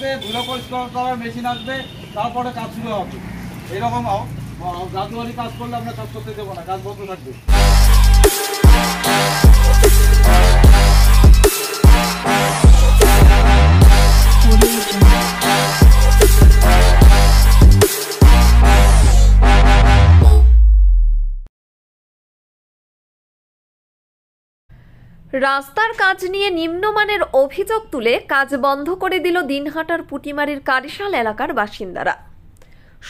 আসবে, ধুলো পরিষ্কার করার মেশিন আসবে, তারপরে কাজ শুরু হবে। এরকম জাদুয়ারি কাজ করলে আমরা কাজ করতে দেবো না, কাজ বন্ধ থাকবে। রাস্তার কাজ নিয়ে নিম্নমানের অভিযোগ তুলে কাজ বন্ধ করে দিল দিনহাটার পুটিমারির কারিশাল এলাকার বাসিন্দারা।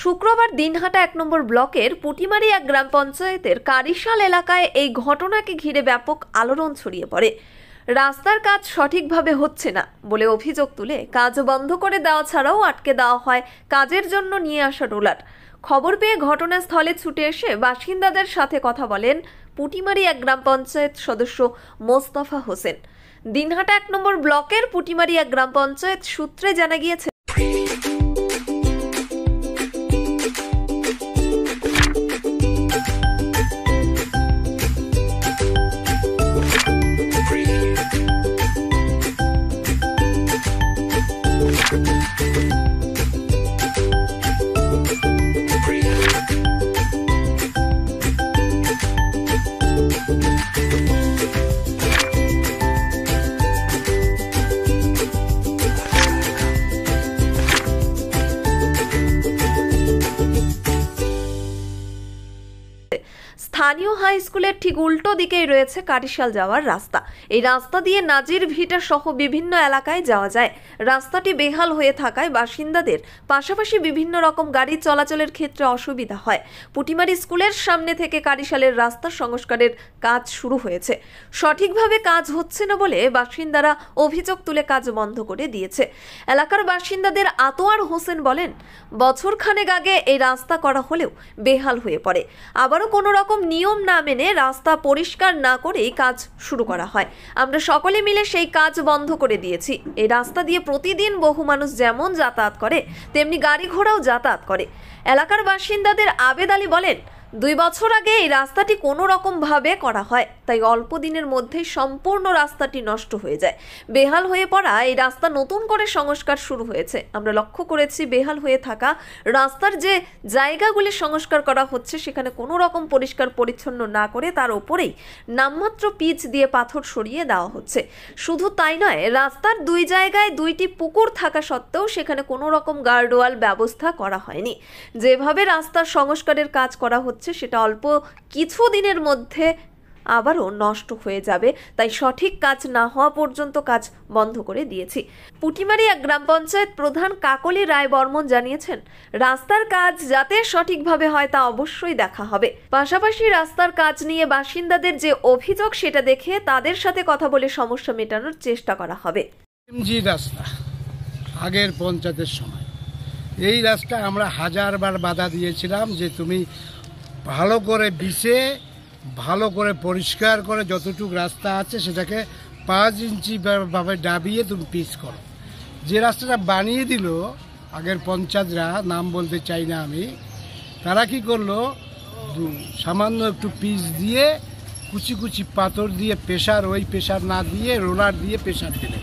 শুক্রবার দিনহাটা ১ নম্বর ব্লকের পুটিমারি এক গ্রাম পঞ্চায়েতের কারিশাল এলাকায় এই ঘটনাকে ঘিরে ব্যাপক আলোড়ন ছড়িয়ে পড়ে। রাস্তার কাজ সঠিকভাবে হচ্ছে না বলে অভিযোগ তুলে কাজ বন্ধ করে দেওয়া ছাড়াও আটকে দেওয়া হয় কাজের জন্য নিয়ে আসা রোলার। খবর পেয়ে ঘটনাস্থলে ছুটে এসে বাসিন্দাদের সাথে কথা বলেন পুটিমারি এক গ্রাম পঞ্চায়েত সদস্য মোস্তফা হোসেন। দিনহাটা ১ নম্বর ব্লকের পুটিমারি এক গ্রাম পঞ্চায়েত সূত্রে জানা গিয়েছে, স্থানীয় হাই স্কুলের ঠিক উল্টো দিকেই রয়েছে কারিশাল যাওয়ার রাস্তা। এই রাস্তা দিয়ে নাজির ভিটা সহ বিভিন্ন এলাকায় যাওয়া যায়। রাস্তাটি বেহাল হয়ে থাকায় বাসিন্দাদের পাশাপাশি বিভিন্ন রকম গাড়ি চলাচলের ক্ষেত্রে অসুবিধা হয়। পুটিমারি স্কুলের সামনে থেকে কারিশালের রাস্তা সংস্কারের কাজ শুরু হয়েছে, সঠিকভাবে কাজ হচ্ছে না বলে বাসিন্দারা অভিযোগ তুলে কাজ বন্ধ করে দিয়েছে। এলাকার বাসিন্দাদের আতোয়ার হোসেন বলেন, বছর খানেক আগে এই রাস্তা করা হলেও বেহাল হয়ে পড়ে। আবারও কোনো রকম নিয়ম না মেনে রাস্তা পরিষ্কার না করেই কাজ শুরু করা হয়। আমরা সকলে মিলে সেই কাজ বন্ধ করে দিয়েছি। এই রাস্তা দিয়ে প্রতিদিন বহু মানুষ যেমন যাতায়াত করে তেমনি গাড়ি ঘোড়াও যাতায়াত করে। এলাকার বাসিন্দাদের আবেদ আলী বলেন, 2 বছর আগে এই রাস্তাটি কোনো রকম ভাবে করা হয়, তাই অল্প দিনের মধ্যেই সম্পূর্ণ রাস্তাটি নষ্ট হয়ে যায়। বেহাল হয়ে পড়া এই রাস্তা নতুন করে সংস্কার শুরু হয়েছে। আমরা লক্ষ্য করেছি বেহাল হয়ে থাকা রাস্তার যে জায়গাগুলি সংস্কার করা হচ্ছে সেখানে কোনো রকম পরিষ্কার পরিচ্ছন্ন না করে তার উপরেই নামমাত্র পিচ দিয়ে পাথর সরিয়ে দেওয়া হচ্ছে। শুধু তাই নয়, রাস্তার 2 জায়গায় 2টি পুকুর থাকা সত্ত্বেও সেখানে কোনো রকম গার্ডওয়াল ব্যবস্থা করা হয়নি। যেভাবে রাস্তার সংস্কারের কাজ করা হচ্ছে সেটা অল্প কিছু দিনের মধ্যে আবারও নষ্ট হয়ে যাবে, তাই সঠিক কাজ না হওয়া পর্যন্ত কাজ বন্ধ করে দিয়েছি। পুটিমারি এক গ্রাম পঞ্চায়েত প্রধান কাকলি রায় বর্মন জানিয়েছেন, রাস্তার কাজ যাতে সঠিকভাবে হয় তা অবশ্যই দেখা হবে। পাশাপাশি রাস্তার কাজ নিয়ে বাসিন্দাদের যে অভিযোগ সেটা দেখে তাদের সাথে কথা বলে সমস্যা মেটানোর চেষ্টা করা হবে। রাস্তা আগের পঞ্চায়েতের সময় এই রাস্তা আমরা হাজারবার বাধা দিয়েছিলাম যে তুমি ভালো করে বিছে ভালো করে পরিষ্কার করে যতটুকু রাস্তা আছে সেটাকে 5 ইঞ্চি ভাবে ডাবিয়ে তুমি পিচ করো। যে রাস্তাটা বানিয়ে দিল আগের পঞ্চায়েতরা, নাম বলতে চাই না আমি, তারা কি করলো, সামান্য একটু পিচ দিয়ে কুচি কুচি পাথর দিয়ে প্রেশার, ওই প্রেশার না দিয়ে রোলার দিয়ে প্রেশার দিলে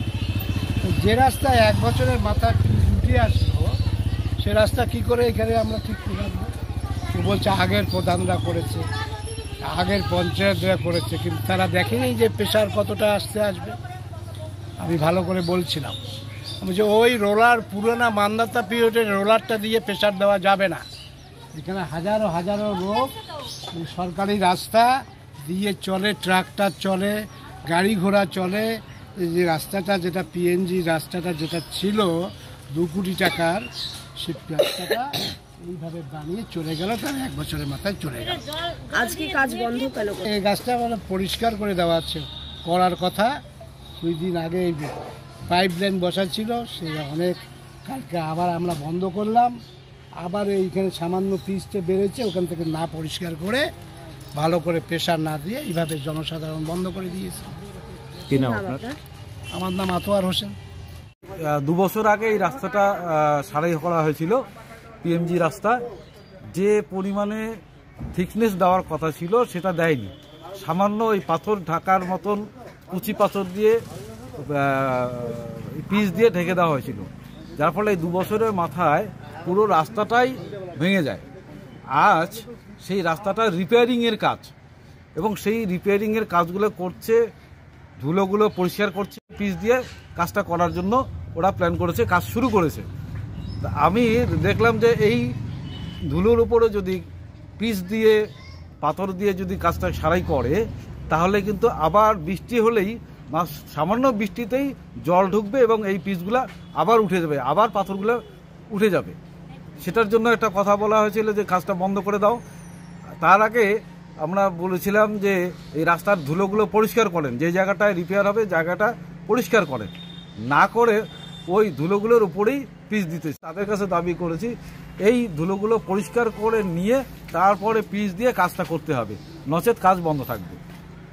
যে রাস্তা 1 বছরের মাথা উঠে আসলো সে রাস্তা কি করে এখানে আমরা ঠিক করে রাখবো? বলছে আগের প্রধানরা করেছে, আগের পঞ্চায়েতরা করেছে, কিন্তু তারা দেখেনি যে প্রেশার কতটা আসবে। আমি ভালো করে বলছিলাম, আমি যে ওই রোলার পুরোনো মান্দাতা পিরিয়ডের রোলারটা দিয়ে প্রেশার দেওয়া যাবে না। এখানে হাজারো হাজারো লোক সরকারি রাস্তা দিয়ে চলে, ট্রাক্টর চলে, গাড়ি ঘোড়া চলে। এই যে রাস্তাটা যেটা পিএনজি রাস্তাটা যেটা ছিল 2 কোটি টাকার, সেই রাস্তাটা এইভাবে বানিয়ে চলে গেল, তার 1 বছরের মাথায় চলে গেল। আজকে কাজ বন্ধ কেন? এই গাছটা মানে পরিষ্কার করে দেওয়া আছে, করার কথা 2 দিন আগে এই পাইপ লাইন বসা ছিল, সে অনেক কালকে আবার আমরা বন্ধ করলাম। আবার এইখানে সামান্য পিচটা বেড়েছে, ওখান থেকে না পরিষ্কার করে ভালো করে প্রেশার না দিয়ে এইভাবে জনসাধারণ বন্ধ করে দিয়েছে। কি নাম আপনার? আমার নাম আতোয়ার হোসেন। 2 বছর আগে এই রাস্তাটা সারাই করা হয়েছিল, পিএমজি রাস্তা। যে পরিমাণে থিকনেস দেওয়ার কথা ছিল সেটা দেয়নি, সামান্য ওই পাথর ঢাকার মতন কুচি পাথর দিয়ে পিচ দিয়ে ঢেকে দেওয়া হয়েছিল। যার ফলে এই 2 বছরের মাথায় পুরো রাস্তাটাই ভেঙে যায়। আজ সেই রাস্তাটা রিপেয়ারিংয়ের কাজ, এবং সেই রিপেয়ারিংয়ের কাজগুলো করছে, ধুলোগুলো পরিষ্কার করছে, পিচ দিয়ে কাজটা করার জন্য ওরা প্ল্যান করেছে, কাজ শুরু করেছে। তা আমি দেখলাম যে এই ধুলোর উপরে যদি পিচ দিয়ে, পাথর দিয়ে যদি কাজটা সারাই করে, তাহলে কিন্তু আবার বৃষ্টি হলেই সামান্য বৃষ্টিতেই জল ঢুকবে এবং এই পিচগুলো আবার উঠে যাবে, আবার পাথরগুলো উঠে যাবে। সেটার জন্য একটা কথা বলা হয়েছিল যে কাজটা বন্ধ করে দাও। তার আগে আমরা বলেছিলাম যে এই রাস্তার ধুলোগুলো পরিষ্কার করেন, যে জায়গাটায় রিপেয়ার হবে জায়গাটা পরিষ্কার করেন, না করে ওই ধুলোগুলোর উপরেই পিচ দিতে। তাদের কাছে দাবি করেছি এই ধুলোগুলো পরিষ্কার করে নিয়ে তারপরে পিচ দিয়ে কাজটা করতে হবে, নচেত কাজ বন্ধ থাকবে।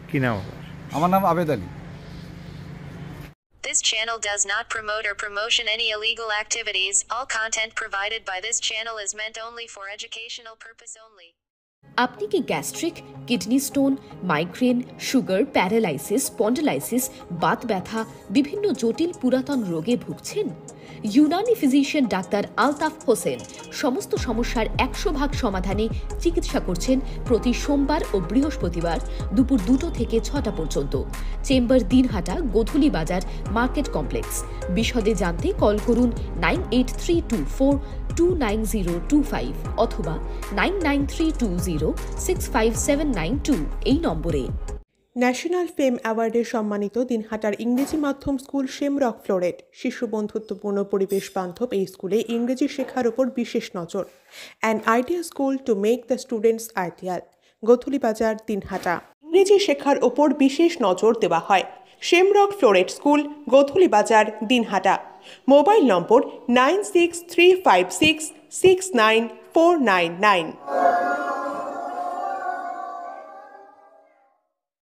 কি নাম? আমার নাম আবেদ Ali. This channel does not promote or promotion any illegal activities. All content provided by this channel is meant only for educational purpose only. আপনি কি gastric, kidney stone, migraine, sugar, paralysis, spondylosis, Baat ব্যথা, বিভিন্ন জটিল পুরাতন রোগে ভুগছেন? ইউনানি ফিজিশিয়ান ডাক্তার আলতাফ হোসেন সমস্ত সমস্যার 100% সমাধানে চিকিৎসা করছেন প্রতি সোমবার ও বৃহস্পতিবার দুপুর 2টো থেকে 6টা পর্যন্ত। চেম্বার দিনহাটা, গোধূলি বাজার, মার্কেট কমপ্লেক্স। বিশদে জানতে কল করুন 9832429025 অথবা 9932065792 এই নম্বরে। ন্যাশনাল ফেম অ্যাওয়ার্ডে সম্মানিত দিনহাটার ইংরেজি মাধ্যম স্কুল শেমরক ফ্লোরেট। শিশু বন্ধুত্বপূর্ণ পরিবেশ বান্ধব এই স্কুলে ইংরেজি শেখার ওপর বিশেষ নজর। An idea school to make the students ideal. Godhuli Bazar, Dinhata. ইংরেজি শেখার ওপর বিশেষ নজর দেওয়া হয়। শেমরক ফ্লোরেট স্কুল, গোধূলি বাজার, দিনহাটা। মোবাইল নম্বর 9635669499।